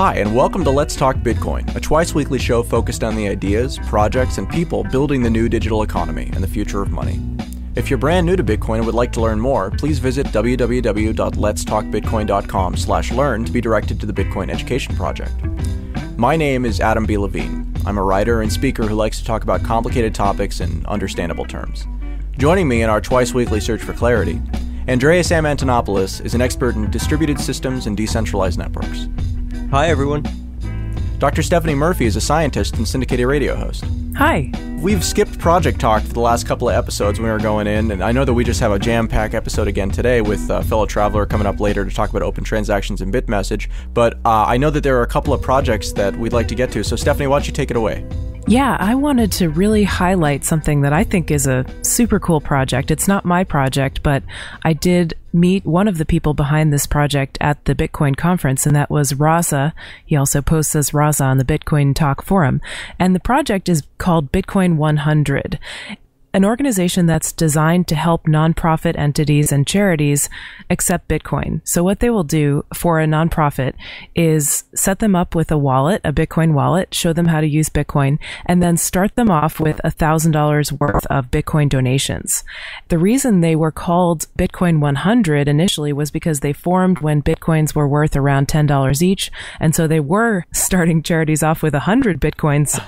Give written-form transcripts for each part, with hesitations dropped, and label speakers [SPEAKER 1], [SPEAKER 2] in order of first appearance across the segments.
[SPEAKER 1] Hi, and welcome to Let's Talk Bitcoin, a twice-weekly show focused on the ideas, projects, and people building the new digital economy and the future of money. If you're brand new to Bitcoin and would like to learn more, please visit www.letstalkbitcoin.com/learn to be directed to the Bitcoin Education Project. My name is Adam B. Levine. I'm a writer and speaker who likes to talk about complicated topics in understandable terms. Joining me in our twice-weekly search for clarity, Andreas M. Antonopoulos is an expert in distributed systems and decentralized networks.
[SPEAKER 2] Hi, everyone.
[SPEAKER 1] Dr. Stephanie Murphy is a scientist and syndicated radio host.
[SPEAKER 3] Hi.
[SPEAKER 1] We've skipped project talk for the last couple of episodes when we were going in, and I know that we just have a jam-packed episode again today with fellow traveler coming up later to talk about open transactions and BitMessage, but I know that there are a couple of projects that we'd like to get to, so Stephanie, why don't you take it away?
[SPEAKER 3] Yeah, I wanted to really highlight something that I think is a super cool project. It's not my project, but I did meet one of the people behind this project at the Bitcoin conference, and that was Raza. He also posts as Raza on the Bitcoin Talk forum. And the project is called Bitcoin 100. An organization that's designed to help nonprofit entities and charities accept Bitcoin. So what they will do for a nonprofit is set them up with a wallet, a Bitcoin wallet, show them how to use Bitcoin, and then start them off with $1,000 worth of Bitcoin donations. The reason they were called Bitcoin 100 initially was because they formed when Bitcoins were worth around $10 each. And so they were starting charities off with 100 Bitcoins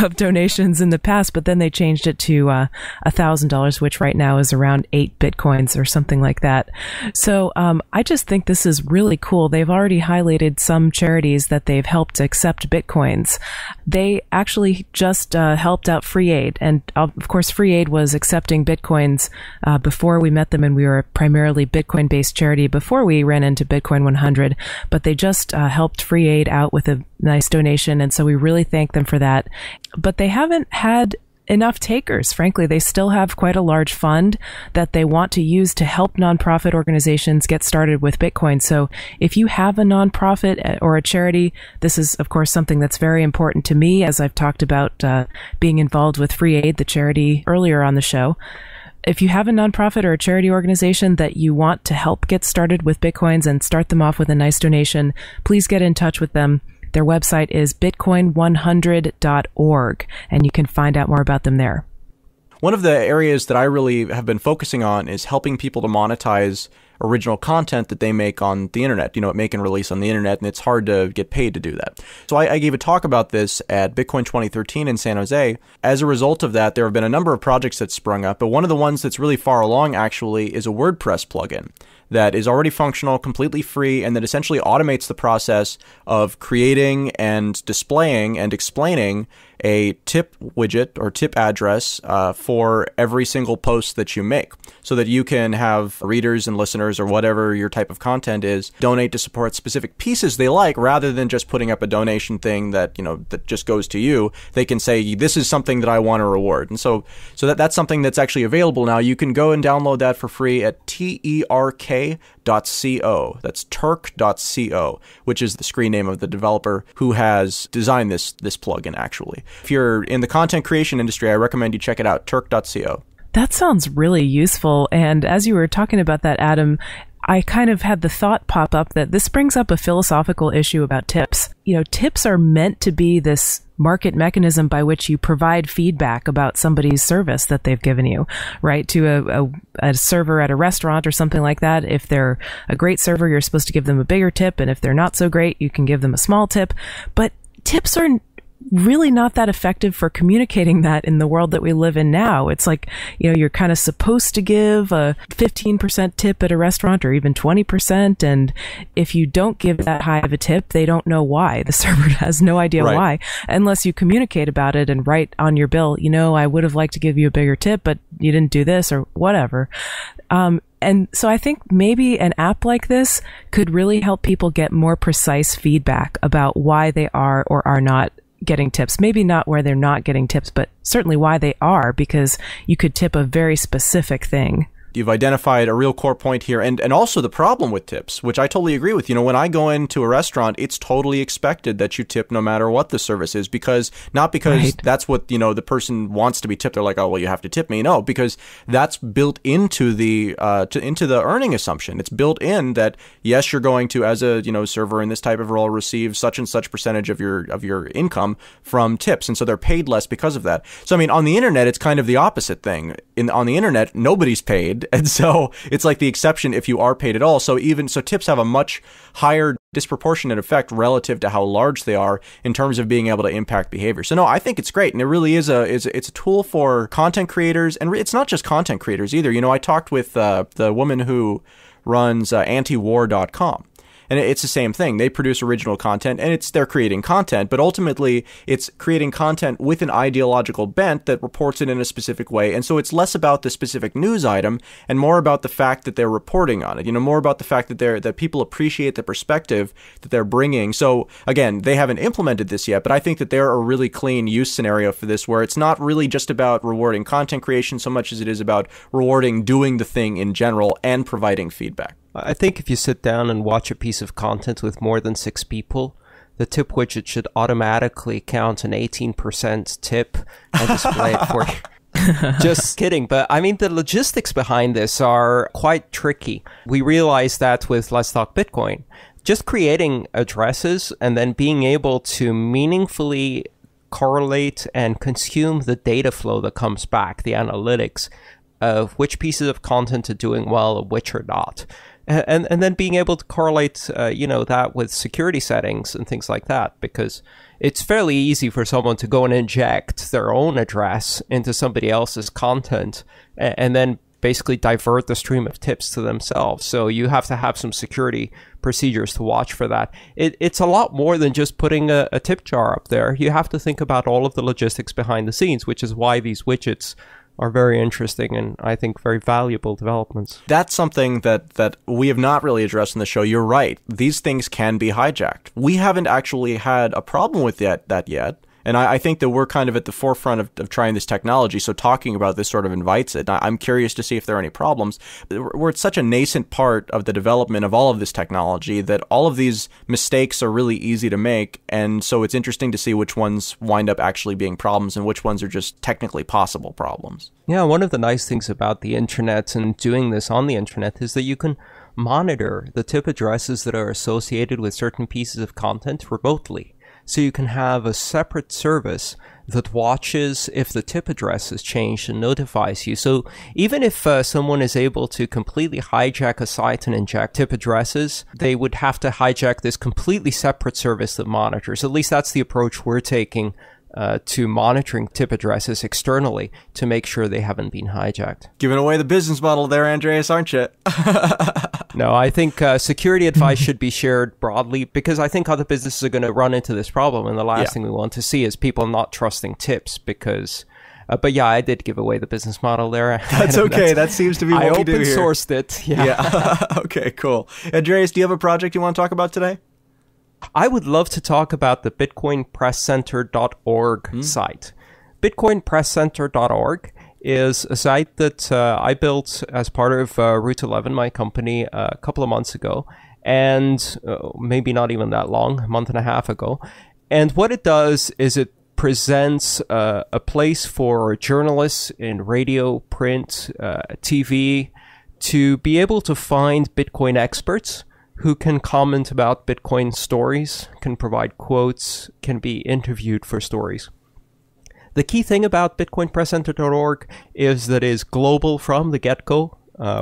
[SPEAKER 3] of donations in the past, but then they changed it to $1,000, which right now is around 8 Bitcoins or something like that. So I just think this is really cool. They've already highlighted some charities that they've helped accept Bitcoins. They actually just helped out Free Aid. And of course, Free Aid was accepting Bitcoins before we met them, and we were a primarily Bitcoin-based charity before we ran into Bitcoin 100. But they just helped Free Aid out with a nice donation, and so we really thank them for that. But they haven't had enough takers. Frankly, they still have quite a large fund that they want to use to help nonprofit organizations get started with Bitcoin. So if you have a nonprofit or a charity, this is, of course, something that's very important to me, as I've talked about being involved with Free Aid, the charity, earlier on the show. If you have a nonprofit or a charity organization that you want to help get started with Bitcoins and start them off with a nice donation, please get in touch with them. Their website is bitcoin100.org, and you can find out more about them there.
[SPEAKER 1] One of the areas that I really have been focusing on is helping people to monetize original content that they make on the internet, make and release on the internet, and it's hard to get paid to do that. So I gave a talk about this at Bitcoin 2013 in San Jose. As a result of that, there have been a number of projects that sprung up, but one of the ones that's really far along actually is a WordPress plugin that is already functional, completely free, and that essentially automates the process of creating and displaying and explaining a tip widget or tip address for every single post that you make, so that you can have readers and listeners or whatever your type of content is donate to support specific pieces they like, rather than just putting up a donation thing that that just goes to you. They can say, this is something that I want to reward. And so that's something that's actually available now. You can go and download that for free at terk.co. That's turk.co, which is the screen name of the developer who has designed this plugin, actually. If you're in the content creation industry, I recommend you check it out, turk.co.
[SPEAKER 3] That sounds really useful. And as you were talking about that, Adam, I kind of had the thought pop up that this brings up a philosophical issue about tips. Tips are meant to be this market mechanism by which you provide feedback about somebody's service that they've given you, right? To a server at a restaurant or something like that. If they're a great server, you're supposed to give them a bigger tip. And if they're not so great, you can give them a small tip. But tips are really not that effective for communicating that in the world that we live in now. It's like, you're kind of supposed to give a 15% tip at a restaurant or even 20%. And if you don't give that high of a tip, they don't know why. The server has no idea why, unless you communicate about it and write on your bill, I would have liked to give you a bigger tip, but you didn't do this or whatever. And so I think maybe an app like this could really help people get more precise feedback about why they are or are not getting tips. Maybe not where they're not getting tips, but certainly why they are, because you could tip a very specific thing.
[SPEAKER 1] You've identified a real core point here, and also the problem with tips, which I totally agree with. When I go into a restaurant, it's totally expected that you tip no matter what the service is, not because
[SPEAKER 3] Right.
[SPEAKER 1] that's what, the person wants to be tipped. They're like, oh, well, you have to tip me. No, because that's built into the earning assumption. It's built in that, yes, you're going to, as a, server in this type of role, receive such and such percentage of your income from tips. And so they're paid less because of that. So, I mean, on the internet, it's kind of the opposite thing. On the internet, nobody's paid. And so it's like the exception if you are paid at all. So tips have a much higher disproportionate effect relative to how large they are in terms of being able to impact behavior. So no, I think it's great. And it really is it's a tool for content creators. And it's not just content creators either. I talked with the woman who runs antiwar.com. And it's the same thing. They produce original content, and they're creating content, but ultimately it's creating content with an ideological bent that reports it in a specific way. And so it's less about the specific news item and more about the fact that they're reporting on it. More about the fact that people appreciate the perspective that they're bringing. So again, they haven't implemented this yet, but I think that they're a really clean use scenario for this, where it's not really just about rewarding content creation so much as it is about rewarding doing the thing in general and providing feedback.
[SPEAKER 2] I think if you sit down and watch a piece of content with more than 6 people, the tip widget should automatically count an 18% tip and display it for you. Just kidding. But I mean, the logistics behind this are quite tricky. We realized that with Let's Talk Bitcoin. Just creating addresses and then being able to meaningfully correlate and consume the data flow that comes back, the analytics of which pieces of content are doing well and which are not. And then being able to correlate, that with security settings and things like that, because it's fairly easy for someone to go and inject their own address into somebody else's content and then basically divert the stream of tips to themselves. So you have to have some security procedures to watch for that. It's a lot more than just putting a tip jar up there. You have to think about all of the logistics behind the scenes, which is why these widgets are very interesting and I think very valuable developments.
[SPEAKER 1] That's something that we have not really addressed in the show. You're right. These things can be hijacked. We haven't actually had a problem with that yet. And I think that we're kind of at the forefront of trying this technology. So talking about this sort of invites it. I'm curious to see if there are any problems. We're at such a nascent part of the development of all of this technology that all of these mistakes are really easy to make. And so it's interesting to see which ones wind up actually being problems and which ones are just technically possible problems.
[SPEAKER 2] Yeah, one of the nice things about the internet and doing this on the internet is that you can monitor the tip addresses that are associated with certain pieces of content remotely. So you can have a separate service that watches if the tip address has changed and notifies you. So even if someone is able to completely hijack a site and inject tip addresses, they would have to hijack this completely separate service that monitors. At least that's the approach we're taking to monitoring tip addresses externally to make sure they haven't been hijacked.
[SPEAKER 1] Giving away the business model there, Andreas, aren't you?
[SPEAKER 2] No, I think security advice should be shared broadly because I think other businesses are going to run into this problem. And the last thing we want to see is people not trusting tips because... but yeah, I did give away the business model there.
[SPEAKER 1] That's okay. That seems to be what we do here.
[SPEAKER 2] I open sourced it. Yeah.
[SPEAKER 1] Okay, cool. Andreas, do you have a project you want to talk about today?
[SPEAKER 2] I would love to talk about the bitcoinpresscenter.org site. Bitcoinpresscenter.org is a site that I built as part of Route 11, my company, a couple of months ago, and maybe not even that long, a month and a half ago. And what it does is it presents a place for journalists in radio, print, TV to be able to find Bitcoin experts who can comment about Bitcoin stories, can provide quotes, can be interviewed for stories. The key thing about bitcoinpresscenter.org is that it is global from the get-go.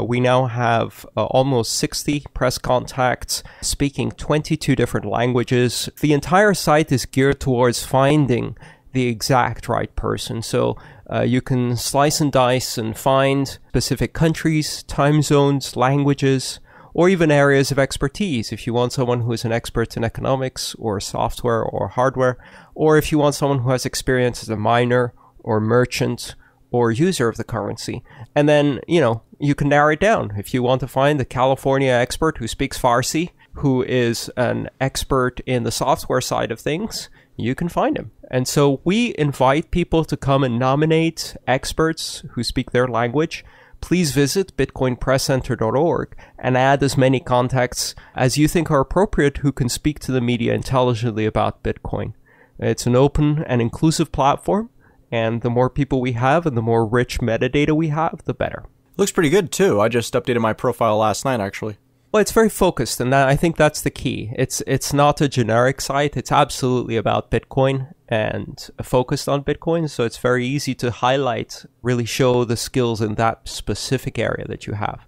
[SPEAKER 2] We now have almost 60 press contacts speaking 22 different languages. The entire site is geared towards finding the exact right person. So you can slice and dice and find specific countries, time zones, languages, or even areas of expertise. If you want someone who is an expert in economics or software or hardware, or if you want someone who has experience as a miner or merchant or user of the currency. And then, you can narrow it down. If you want to find a California expert who speaks Farsi, who is an expert in the software side of things, you can find him. And so we invite people to come and nominate experts who speak their language, please visit bitcoinpresscenter.org and add as many contacts as you think are appropriate who can speak to the media intelligently about Bitcoin. It's an open and inclusive platform, and the more people we have and the more rich metadata we have, the better.
[SPEAKER 1] Looks pretty good, too. I just updated my profile last night, actually.
[SPEAKER 2] Well, it's very focused, and I think that's the key. It's not a generic site. It's absolutely about Bitcoin and focused on Bitcoin, so it's very easy to highlight, really show the skills in that specific area that you have.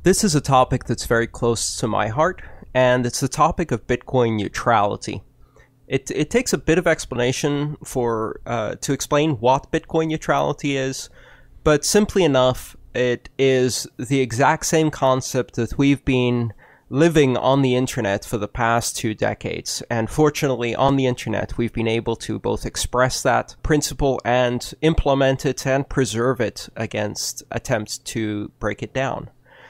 [SPEAKER 2] This is a topic that's very close to my heart, and it's the topic of Bitcoin neutrality. It takes a bit of explanation to explain what Bitcoin neutrality is, but simply enough, it is the exact same concept that we've been living on the internet for the past 2 decades. And fortunately, on the internet, we've been able to both express that principle and implement it and preserve it against attempts to break it down.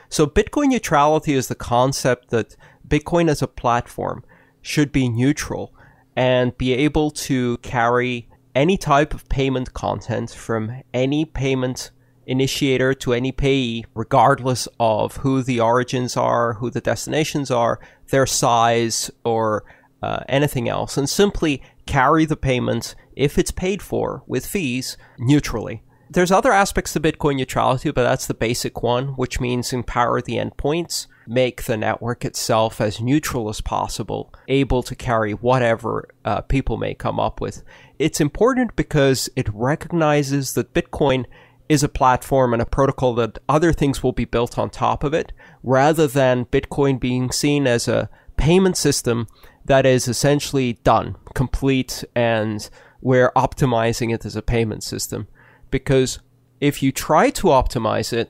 [SPEAKER 2] So Bitcoin neutrality is the concept that Bitcoin as a platform should be neutral and be able to carry any type of payment content from any payment initiator to any payee, regardless of who the origins are, who the destinations are, their size, or anything else, and simply carry the payment, if it's paid for, with fees, neutrally. There's other aspects to Bitcoin neutrality, but that's the basic one, which means empower the endpoints, make the network itself as neutral as possible, able to carry whatever people may come up with. It's important because it recognizes that Bitcoin is a platform and a protocol that other things will be built on top of it, rather than Bitcoin being seen as a payment system that is essentially done, complete, and we're optimizing it as a payment system. Because if you try to optimize it,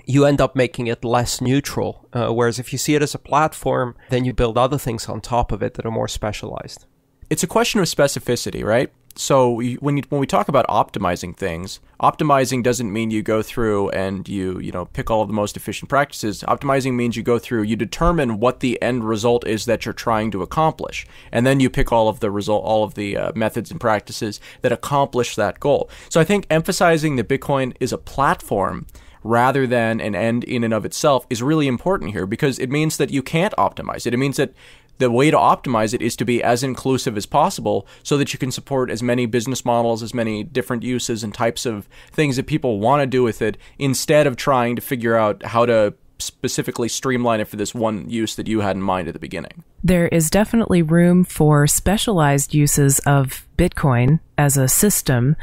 [SPEAKER 2] you end up making it less neutral. Whereas if you see it as a platform, then you build other things on top of it that are more specialized.
[SPEAKER 1] It's a question of specificity, right? So when we talk about optimizing things, optimizing doesn't mean you go through and you pick all of the most efficient practices. Optimizing means you go through, you determine what the end result is that you're trying to accomplish, and then you pick all of the methods and practices that accomplish that goal. So I think emphasizing that Bitcoin is a platform rather than an end in and of itself is really important here, because it means that you can't optimize it. It means that the way to optimize it is to be as inclusive as possible so that you can support as many business models, as many different uses and types of things that people want to do with it, instead of trying to figure out how to specifically streamline it for this one use that you had in mind at the beginning.
[SPEAKER 3] There is definitely room for specialized uses of Bitcoin as a system,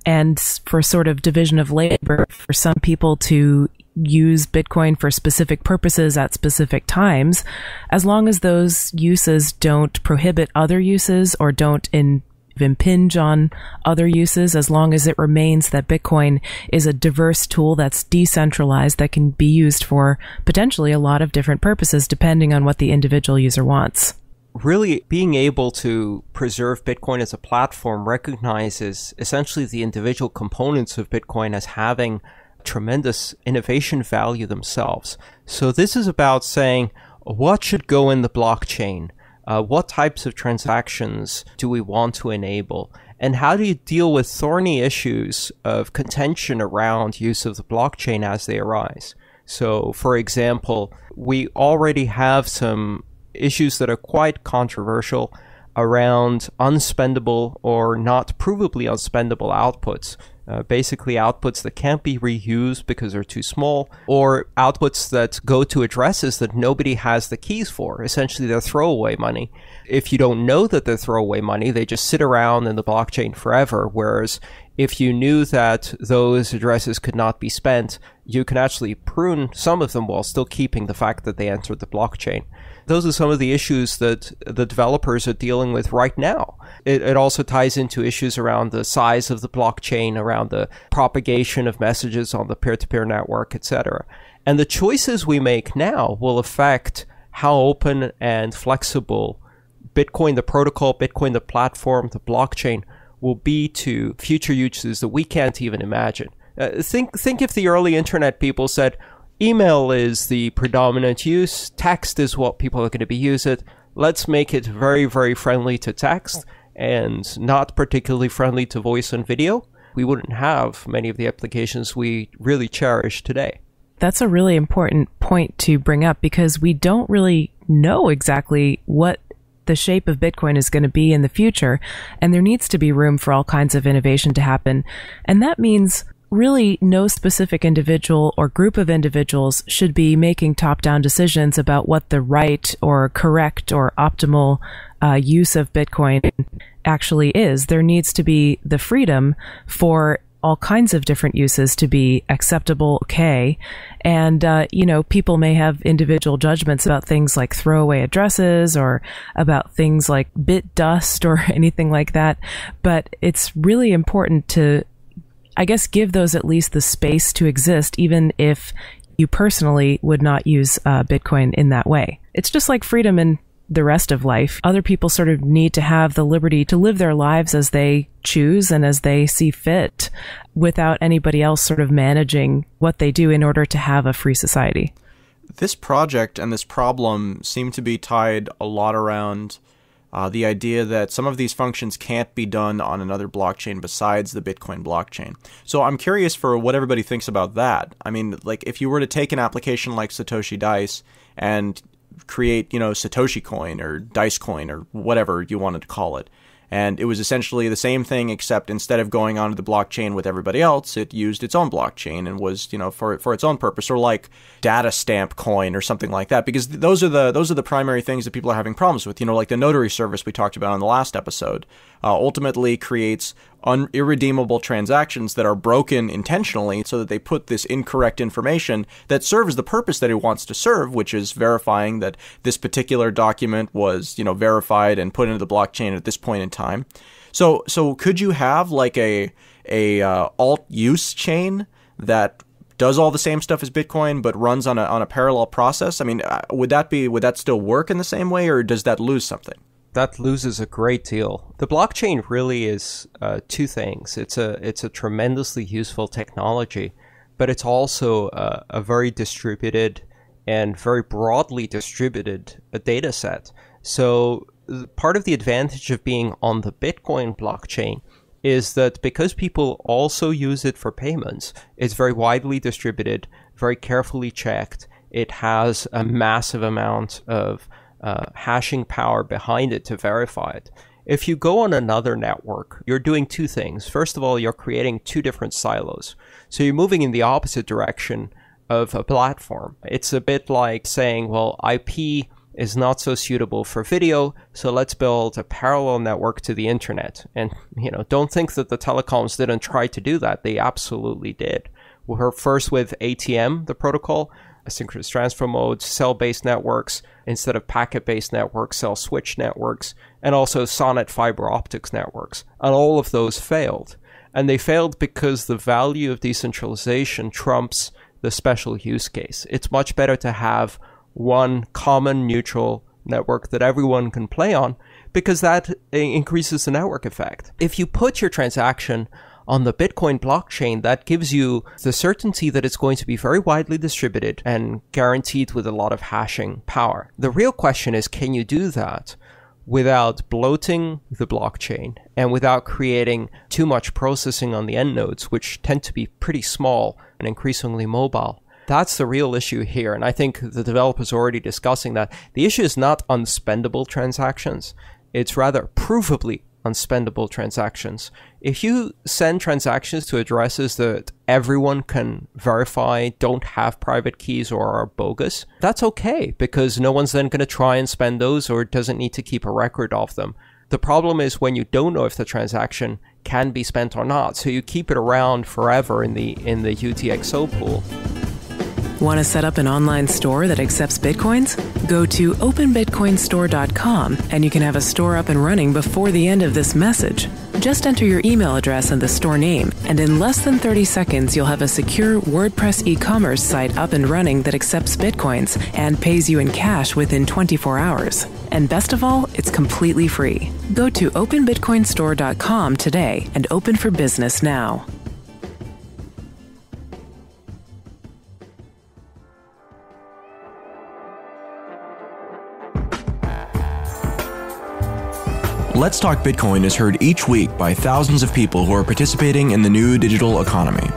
[SPEAKER 3] and for sort of division of labor for some people to use Bitcoin for specific purposes at specific times, as long as those uses don't prohibit other uses or don't impinge on other uses, as long as it remains that Bitcoin is a diverse tool that's decentralized that can be used for potentially a lot of different purposes depending on what the individual user wants.
[SPEAKER 2] Really, being able to preserve Bitcoin as a platform recognizes essentially the individual components of Bitcoin as having tremendous innovation value themselves. So this is about saying, what should go in the blockchain? What types of transactions do we want to enable? And how do you deal with thorny issues of contention around use of the blockchain as they arise? So, for example, we already have some issues that are quite controversial around unspendable or not provably unspendable outputs. Basically outputs that can't be reused because they're too small, or outputs that go to addresses that nobody has the keys for. Essentially, they're throwaway money. If you don't know that they're throwaway money, they just sit around in the blockchain forever, whereas if you knew that those addresses could not be spent, you can actually prune some of them while still keeping the fact that they entered the blockchain. Those are some of the issues that the developers are dealing with right now. It also ties into issues around the size of the blockchain, around the propagation of messages on the peer-to-peer network, etc. And the choices we make now will affect how open and flexible Bitcoin, the protocol, Bitcoin, the platform, the blockchain, will be to future uses that we can't even imagine. Think if the early internet people said, email is the predominant use, text is what people are going to be using, let's make it very, very friendly to text and not particularly friendly to voice and video. we wouldn't have many of the applications we really cherish today.
[SPEAKER 3] That's a really important point to bring up, because we don't really know exactly what the shape of Bitcoin is going to be in the future, and there needs to be room for all kinds of innovation to happen. And that means really no specific individual or group of individuals should be making top-down decisions about what the right or correct or optimal use of Bitcoin actually is. There needs to be the freedom for all kinds of different uses to be acceptable, okay. And, people may have individual judgments about things like throwaway addresses or about things like bit dust or anything like that. But it's really important to, I guess, give those at least the space to exist, even if you personally would not use Bitcoin in that way. It's just like freedom in the rest of life. Other people sort of need to have the liberty to live their lives as they choose and as they see fit, without anybody else sort of managing what they do in order to have a free society.
[SPEAKER 1] This project and this problem seem to be tied a lot around the idea that some of these functions can't be done on another blockchain besides the Bitcoin blockchain. So I'm curious for what everybody thinks about that. I mean, like, if you were to take an application like Satoshi Dice and create, Satoshi coin or Dice coin or whatever you wanted to call it, and it was essentially the same thing, except instead of going onto the blockchain with everybody else, it used its own blockchain and was, for its own purpose, or like data stamp coin or something like that, because those are the primary things that people are having problems with. Like the notary service we talked about on the last episode, ultimately creates irredeemable transactions that are broken intentionally so that they put this incorrect information that serves the purpose that it wants to serve, which is verifying that this particular document was, verified and put into the blockchain at this point in time. So could you have like a alt use chain that does all the same stuff as Bitcoin but runs on a parallel process? I mean, would that still work in the same way, or does that lose something?
[SPEAKER 2] That loses a great deal. The blockchain really is two things. It's a tremendously useful technology, but it's also a very distributed and very broadly distributed data set. So part of the advantage of being on the Bitcoin blockchain is that because people also use it for payments, it's very widely distributed, very carefully checked. It has a massive amount of hashing power behind it to verify it. If you go on another network, you're doing two things. First of all, you're creating two different silos. So you're moving in the opposite direction of a platform. It's a bit like saying, well, IP is not so suitable for video, so let's build a parallel network to the internet. And, don't think that the telecoms didn't try to do that. They absolutely did. We're first with ATM, the protocol, asynchronous transfer mode, cell-based networks, instead of packet-based networks, cell switch networks, and also SONET fiber optics networks. And all of those failed. And they failed because the value of decentralization trumps the special use case. It's much better to have one common neutral network that everyone can play on, because that increases the network effect. If you put your transaction on the Bitcoin blockchain, that gives you the certainty that it's going to be very widely distributed and guaranteed with a lot of hashing power. The real question is, can you do that without bloating the blockchain and without creating too much processing on the end nodes, which tend to be pretty small and increasingly mobile? That's the real issue here, and I think the developers are already discussing that. The issue is not unspendable transactions. It's rather provably unspendable transactions. If you send transactions to addresses that everyone can verify don't have private keys or are bogus, that's okay, because no one's then going to try and spend those or doesn't need to keep a record of them. The problem is when you don't know if the transaction can be spent or not, so you keep it around forever in the UTXO pool.
[SPEAKER 3] Want to set up an online store that accepts Bitcoins? Go to openbitcoinstore.com and you can have a store up and running before the end of this message. Just enter your email address and the store name, and in less than 30 seconds, you'll have a secure WordPress e-commerce site up and running that accepts Bitcoins and pays you in cash within 24 hours. And best of all, it's completely free. Go to openbitcoinstore.com today and open for business now.
[SPEAKER 1] Let's Talk Bitcoin is heard each week by thousands of people who are participating in the new digital economy.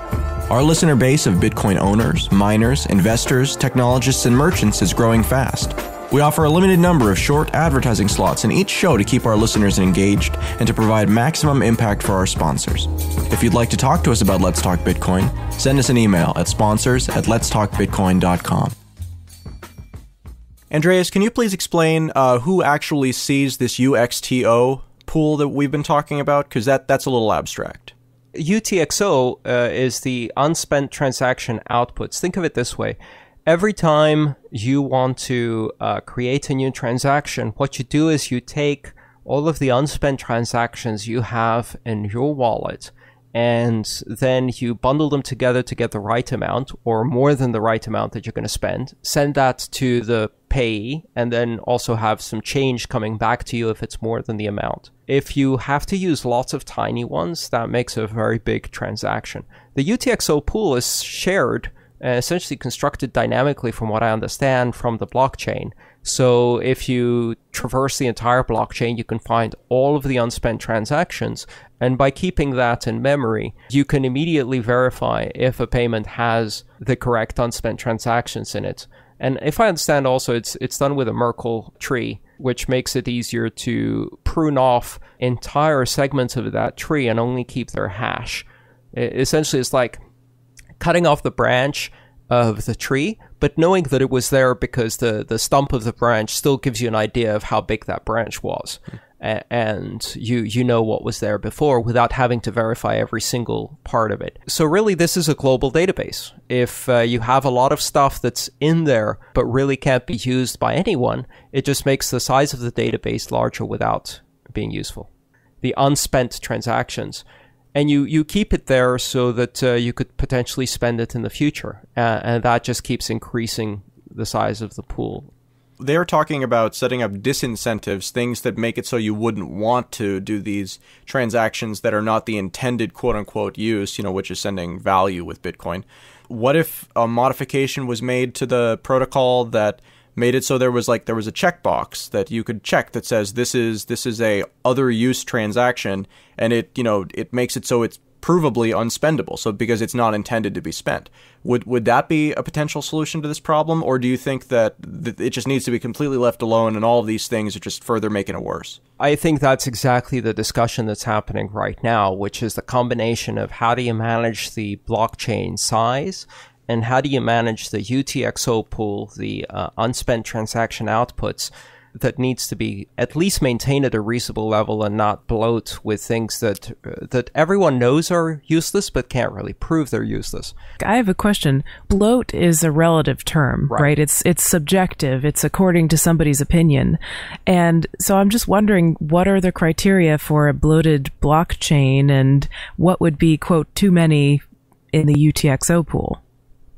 [SPEAKER 1] Our listener base of Bitcoin owners, miners, investors, technologists, and merchants is growing fast. We offer a limited number of short advertising slots in each show to keep our listeners engaged and to provide maximum impact for our sponsors. If you'd like to talk to us about Let's Talk Bitcoin, send us an email at sponsors@letstalkbitcoin.com. Andreas, can you please explain who actually sees this UXTO pool that we've been talking about? Because that's a little abstract.
[SPEAKER 2] UTXO is the unspent transaction outputs. Think of it this way. Every time you want to create a new transaction, what you do is you take all of the unspent transactions you have in your wallet, and then you bundle them together to get the right amount or more than the right amount that you're going to spend, send that to the payee, and then also have some change coming back to you if it's more than the amount. If you have to use lots of tiny ones, that makes a very big transaction. The UTXO pool is shared, essentially constructed dynamically from what I understand from the blockchain. So if you traverse the entire blockchain, you can find all of the unspent transactions. And by keeping that in memory, you can immediately verify if a payment has the correct unspent transactions in it. And if I understand also, it's done with a Merkle tree, which makes it easier to prune off entire segments of that tree and only keep their hash. Essentially, it's like cutting off the branch of the tree, but knowing that it was there because the stump of the branch still gives you an idea of how big that branch was. And you know what was there before without having to verify every single part of it. So really, this is a global database. If you have a lot of stuff that's in there but really can't be used by anyone, it just makes the size of the database larger without being useful. The unspent transactions. And you keep it there so that you could potentially spend it in the future. And that just keeps increasing the size of the pool.
[SPEAKER 1] They're talking about setting up disincentives, things that make it so you wouldn't want to do these transactions that are not the intended quote-unquote use, which is sending value with Bitcoin. What if a modification was made to the protocol that made it so there was a checkbox that you could check that says this is a other use transaction, and it makes it so it's provably unspendable, so because it's not intended to be spent. Would that be a potential solution to this problem, or do you think that it just needs to be completely left alone and all of these things are just further making it worse?
[SPEAKER 2] I think that's exactly the discussion that's happening right now, which is the combination of how do you manage the blockchain size and how do you manage the UTXO pool, the unspent transaction outputs, that needs to be at least maintained at a reasonable level and not bloat with things that everyone knows are useless but can't really prove they're useless.
[SPEAKER 3] I have a question. Bloat is a relative term, right? It's subjective. It's according to somebody's opinion. And so I'm just wondering, what are the criteria for a bloated blockchain, and what would be, quote, too many in the UTXO pool?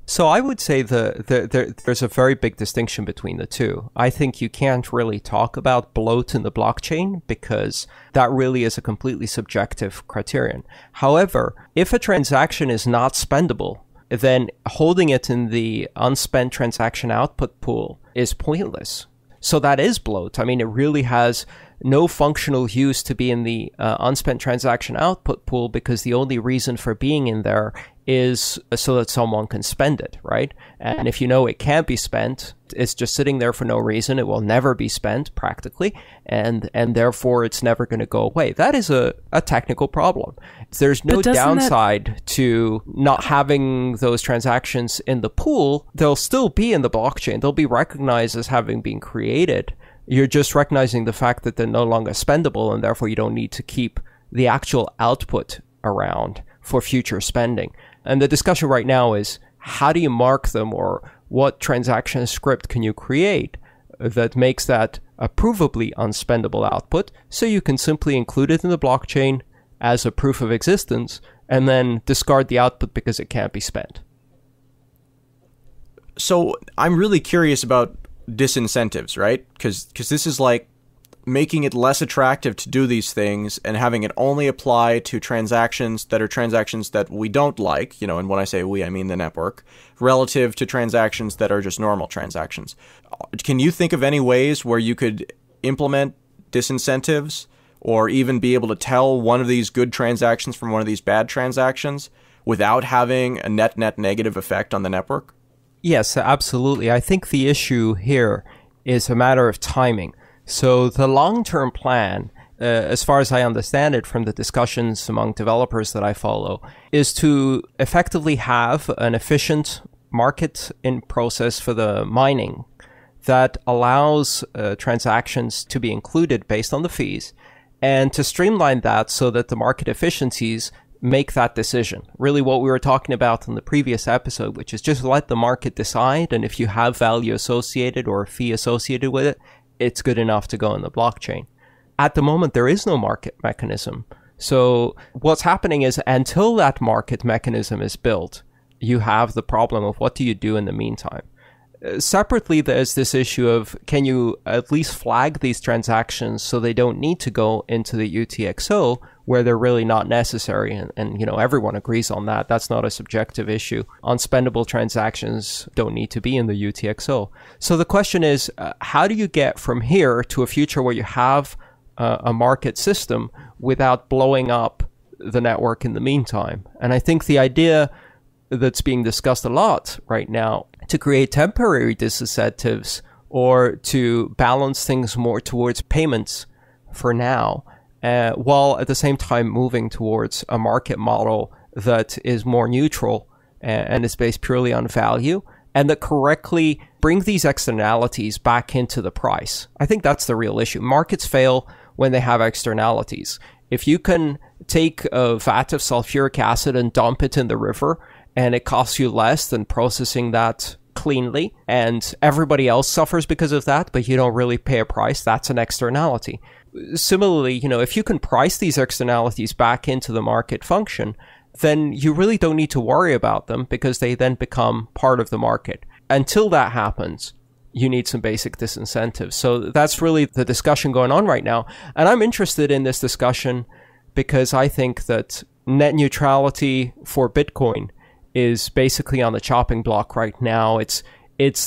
[SPEAKER 2] So I would say there's a very big distinction between the two. I think you can't really talk about bloat in the blockchain because that really is a completely subjective criterion. However, if a transaction is not spendable, then holding it in the unspent transaction output pool is pointless. So that is bloat. I mean, it really has no functional use to be in the unspent transaction output pool because the only reason for being in there is so that someone can spend it, right? And if you know it can't be spent, it's just sitting there for no reason. It will never be spent practically, and therefore it's never going to go away. That is a technical problem. There's no downside to not having those transactions in the pool. They'll still be in the blockchain. They'll be recognized as having been created. You're just recognizing the fact that they're no longer spendable, and therefore you don't need to keep the actual output around for future spending. And the discussion right now is, how do you mark them, or what transaction script can you create that makes that a provably unspendable output so you can simply include it in the blockchain as a proof of existence and then discard the output because it can't be spent.
[SPEAKER 1] So I'm really curious about disincentives, right? Because this is like making it less attractive to do these things and having it only apply to transactions that we don't like, and when I say we, I mean the network, relative to transactions that are just normal transactions. Can you think of any ways where you could implement disincentives or even be able to tell one of these good transactions from one of these bad transactions without having a net negative effect on the network?
[SPEAKER 2] Yes, absolutely. I think the issue here is a matter of timing. So the long-term plan, as far as I understand it from the discussions among developers that I follow, is to effectively have an efficient market in process for the mining that allows transactions to be included based on the fees, and to streamline that so that the market efficiencies make that decision. Really what we were talking about in the previous episode, which is just let the market decide, and if you have value associated or a fee associated with it, it's good enough to go in the blockchain. At the moment, there is no market mechanism. So what's happening is until that market mechanism is built, you have the problem of what do you do in the meantime. Separately, there's this issue of can you at least flag these transactions so they don't need to go into the UTXO where they're really not necessary. And everyone agrees on that. That's not a subjective issue. Unspendable transactions don't need to be in the UTXO. So the question is, how do you get from here to a future where you have a market system without blowing up the network in the meantime? And I think the idea that's being discussed a lot right now to create temporary disincentives or to balance things more towards payments for now, while at the same time moving towards a market model that is more neutral and is based purely on value, and that correctly bring these externalities back into the price. I think that's the real issue. Markets fail when they have externalities. If you can take a vat of sulfuric acid and dump it in the river, and it costs you less than processing that cleanly, and everybody else suffers because of that, but you don't really pay a price, that's an externality. Similarly, if you can price these externalities back into the market function, then you really don't need to worry about them because they then become part of the market. Until that happens, you need some basic disincentives. So that's really the discussion going on right now. And I'm interested in this discussion because I think that net neutrality for Bitcoin is basically on the chopping block right now. It's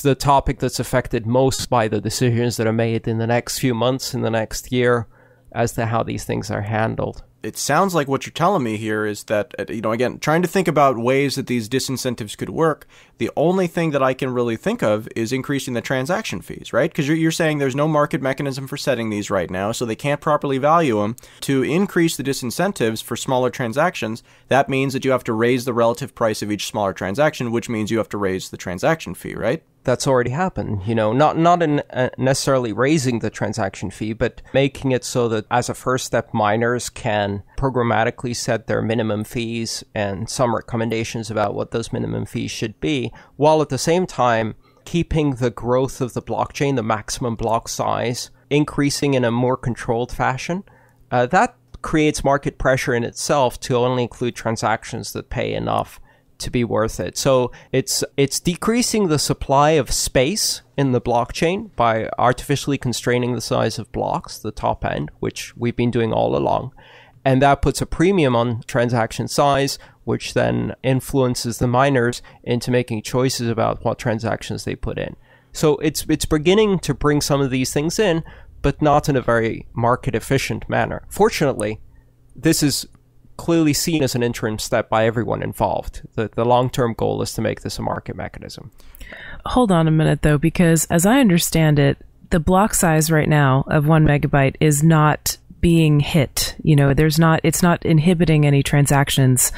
[SPEAKER 2] the topic that's affected most by the decisions that are made in the next few months, in the next year, as to how these things are handled.
[SPEAKER 1] It sounds like what you're telling me here is that, again, trying to think about ways that these disincentives could work, the only thing that I can really think of is increasing the transaction fees, right? Because you're saying there's no market mechanism for setting these right now, so they can't properly value them. To increase the disincentives for smaller transactions, that means that you have to raise the relative price of each smaller transaction, which means you have to raise the transaction fee, right?
[SPEAKER 2] That's already happened, not in necessarily raising the transaction fee, but making it so that as a first step, miners can programmatically set their minimum fees and some recommendations about what those minimum fees should be, while at the same time keeping the growth of the blockchain, the maximum block size, increasing in a more controlled fashion. That creates market pressure in itself to only include transactions that pay enough to be worth it. So it's decreasing the supply of space in the blockchain by artificially constraining the size of blocks, the top end, which we've been doing all along. And that puts a premium on transaction size, which then influences the miners into making choices about what transactions they put in. So it's beginning to bring some of these things in, but not in a very market efficient manner. Fortunately, this is clearly seen as an interim step by everyone involved. The long-term goal is to make this a market mechanism.
[SPEAKER 3] Hold on a minute, though, because as I understand it, the block size right now of 1 megabyte is not being hit. It's not inhibiting any transactions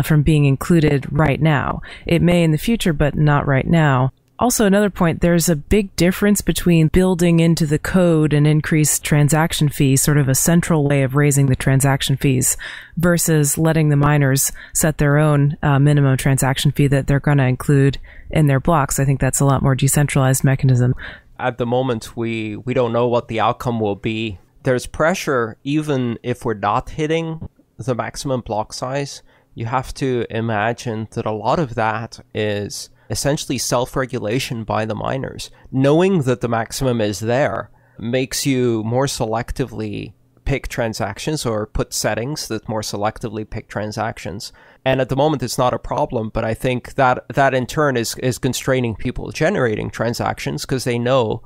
[SPEAKER 3] from being included right now. It may in the future, but not right now. Also, another point, there's a big difference between building into the code an increased transaction fee, sort of a central way of raising the transaction fees, versus letting the miners set their own minimum transaction fee that they're going to include in their blocks. I think that's a lot more decentralized mechanism.
[SPEAKER 2] At the moment, we don't know what the outcome will be. There's pressure, even if we're not hitting the maximum block size. You have to imagine that a lot of that is essentially self-regulation by the miners. Knowing that the maximum is there makes you more selectively pick transactions or put settings that more selectively pick transactions. And at the moment, it's not a problem, but I think that in turn is constraining people generating transactions because they know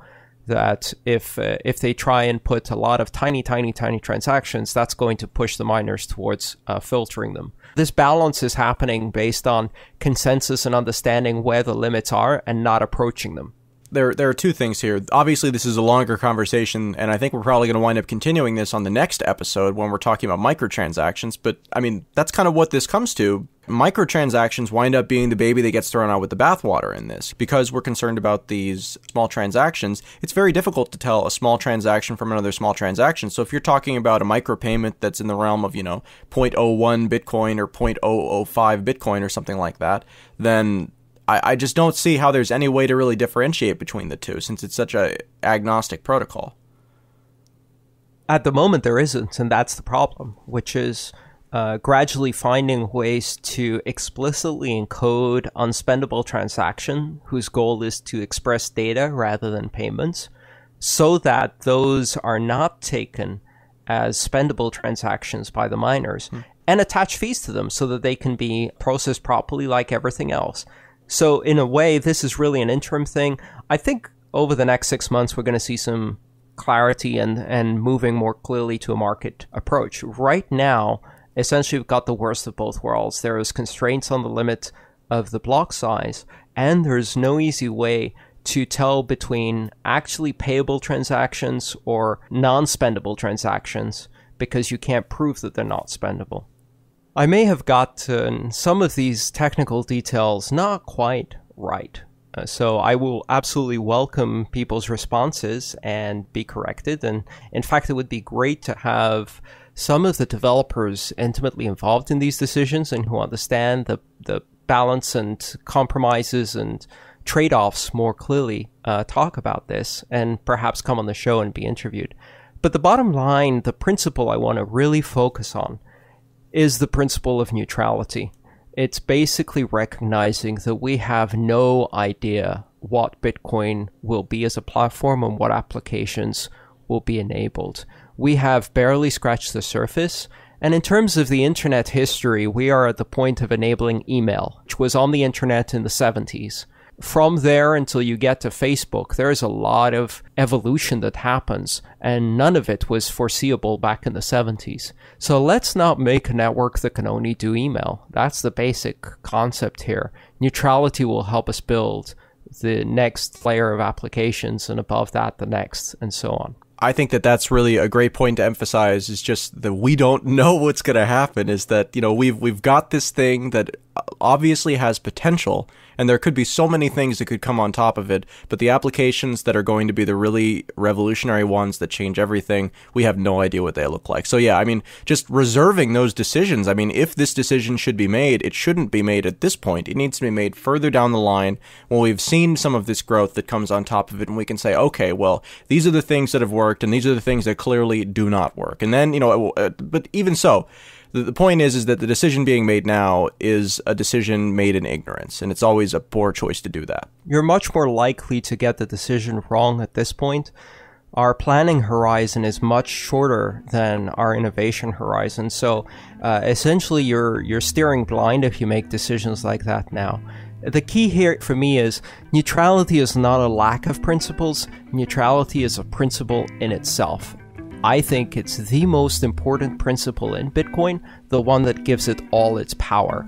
[SPEAKER 2] that if they try and put a lot of tiny transactions, that's going to push the miners towards filtering them. This balance is happening based on consensus and understanding where the limits are and not approaching them.
[SPEAKER 1] There are two things here. Obviously, this is a longer conversation, and I think we're probably going to wind up continuing this on the next episode when we're talking about microtransactions. But, I mean, that's kind of what this comes to. Microtransactions wind up being the baby that gets thrown out with the bathwater in this. Because we're concerned about these small transactions, it's very difficult to tell a small transaction from another small transaction. So if you're talking about a micropayment that's in the realm of, 0.01 Bitcoin or 0.005 Bitcoin or something like that, then I just don't see how there's any way to really differentiate between the two, since it's such a agnostic protocol.
[SPEAKER 2] At the moment, there isn't, and that's the problem, which is gradually finding ways to explicitly encode unspendable transaction, whose goal is to express data rather than payments, so that those are not taken as spendable transactions by the miners, and attach fees to them so that they can be processed properly like everything else. So in a way, this is really an interim thing. I think over the next 6 months, we're going to see some clarity and moving more clearly to a market approach. Right now, essentially, we've got the worst of both worlds. There is constraints on the limit of the block size, and there's no easy way to tell between actually payable transactions or non-spendable transactions because you can't prove that they're not spendable. I may have gotten some of these technical details not quite right. So I will absolutely welcome people's responses and be corrected. And in fact, it would be great to have some of the developers intimately involved in these decisions and who understand the balance and compromises and trade-offs more clearly talk about this and perhaps come on the show and be interviewed. But the bottom line, the principle I want to really focus on is the principle of neutrality. It's basically recognizing that we have no idea what Bitcoin will be as a platform and what applications will be enabled. We have barely scratched the surface. And in terms of the internet history, we are at the point of enabling email, which was on the internet in the 70s. From there until you get to Facebook, there is a lot of evolution that happens, and none of it was foreseeable back in the 70s. So let's not make a network that can only do email. That's the basic concept here. Neutrality will help us build the next layer of applications, and above that, the next, and so on.
[SPEAKER 1] I think that that's really a great point to emphasize, is just that we don't know what's going to happen, is that, we've got this thing that obviously has potential, and there could be so many things that could come on top of it, but the applications that are going to be the really revolutionary ones that change everything, we have no idea what they look like. So yeah, just reserving those decisions. If this decision should be made, it shouldn't be made at this point. It needs to be made further down the line when we've seen some of this growth that comes on top of it, and we can say, okay, well, these are the things that have worked, and these are the things that clearly do not work. And then, but even so, the point is that the decision being made now is a decision made in ignorance, and it's always a poor choice to do that.
[SPEAKER 2] You're much more likely to get the decision wrong at this point. Our planning horizon is much shorter than our innovation horizon, so essentially you're steering blind if you make decisions like that now. The key here for me is neutrality is not a lack of principles. Neutrality is a principle in itself. I think it's the most important principle in Bitcoin, the one that gives it all its power.